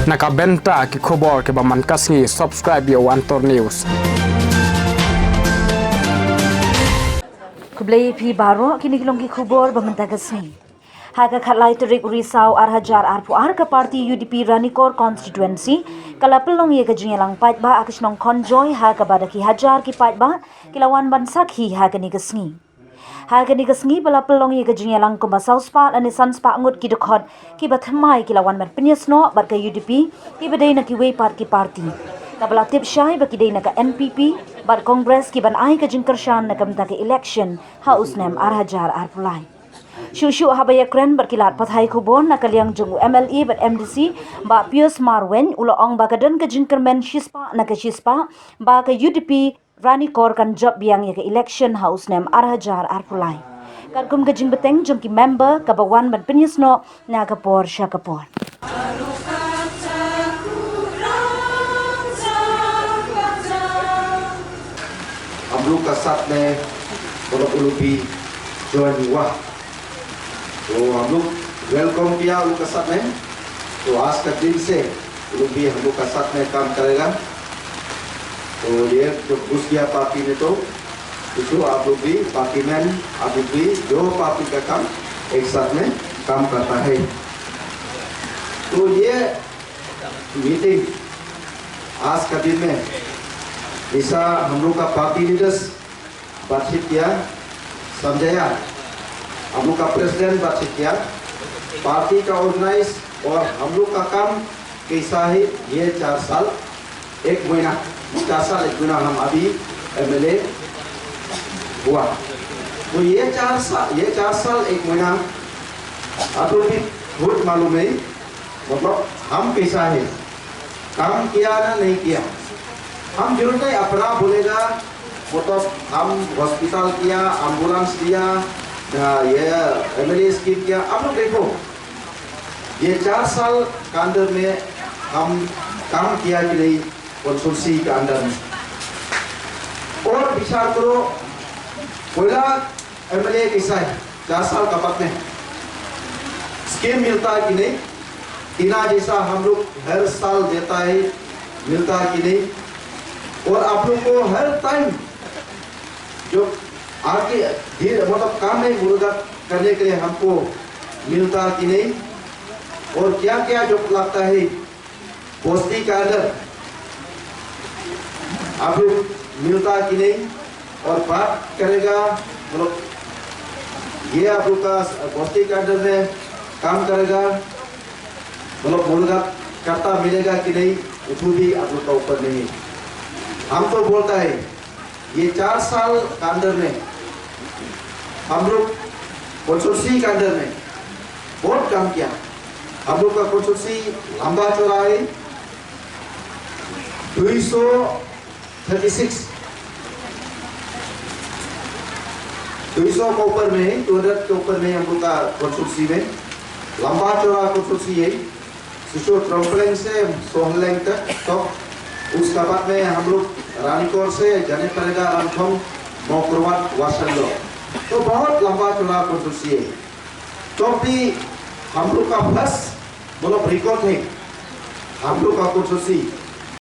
Nakabenta ki khobor ke baman kasngi subscribe yo Antor News. Kublai pi baro kini kilong ki khobor bamanta kasngi. Haga khalai turik risau arhajar arpu arka parti UDP Ranikor constituency kalapelong ye kajingelang pait ba akisnong konjoy haga badaki hajar ki pait ba kilawan bansak hi haga ni kasngi. Haga ni kasngi bala pelong ye kajingelang kumba sauspa ane sanspa ngut ki dekhot ki bathamai kilawan mat penyesno barka UDP ki badai na ki way part ki parti. Kabala tip syai baki day na ka NPP bar Congress ki ban ai ka jingkershan na kamta ke election haus nem arhajar arpulai. Shushu habaya kren berkilat pathai kubon na kaliang jungu MLE bat MDC ba Pius Marwen uloong ba kadan ka jingkermen shispa na ka shispa ba ka UDP Ranikor kan job biang ya ka election house nem arhajar arpulai. Karkum ka jing beteng jom ki member ka bawan ban penyesno na kapor syakapor. हम लोग का साथ में उलू भी join हुआ तो हम लोग वेलकम किया उन लोग का साथ में तो आज का दिन से उलू भी हम लोग का साथ में काम करेगा तो ये जो घुस गया पार्टी में तो इसको आप लोग भी पार्टी में आप लोग भी जो पार्टी का काम एक साथ में काम करता है तो ये मीटिंग आज का दिन में ऐसा हम लोग का पार्टी लीडर्स बातचीत किया समझाया हम लोग का प्रेसिडेंट बातचीत किया पार्टी का ऑर्गेनाइज और हम लोग का काम कैसा है ये 4 साल 1 महीना 4 साल 1 महीना हम अभी MLA हुआ तो ये 4 साल 1 महीना आप लोग भी बहुत मालूम है मतलब हम कैसा है काम किया ना नहीं किया हम जरूर नहीं अपना बोलेगा मतलब हम हॉस्पिटल किया एम्बुलेंस दिया ये MLA स्कीम किया अब लोग देखो ये 4 साल के अंदर में हम काम किया कि नहीं कंसोर्सी के अंदर में और विचार करो पहला MLA कैसा है 4 साल का बाद में स्कीम मिलता है कि नहीं इना जैसा हम लोग हर साल देता है मिलता है कि नहीं और आप लोग को हर टाइम जो आगे मतलब काम नहीं मुर्गा करने के लिए हमको मिलता कि नहीं और क्या क्या जो लगता है पोस्टी का अंदर आप लोग मिलता कि नहीं और बात करेगा मतलब ये आप लोग का पोस्टी का अंदर में काम करेगा मतलब मुर्गा करता मिलेगा कि नहीं उसको भी आप लोग का ऊपर नहीं हम तो बोलता है ये 4 साल के अंदर में हम लोग कंसोर्सी के अंदर में बहुत काम किया हम लोग का कंसोर्सी लंबा चौड़ा है 236 200 के ऊपर में है 200 के ऊपर में हम लोग का कंसोर्सी में लंबा चौड़ा कंसोर्सी है सुशो ट्रम्पलिंग से सोहलैंग तक तो उसका बाद में हम लोग रानीकोर से जाने पड़ेगा रामथम मोकरवाट वाशंडो तो बहुत लंबा चौड़ा कंसोर्सी है तो भी हम लोग का प्लस मतलब रिकॉर्ड है हम लोग का कंसोर्सी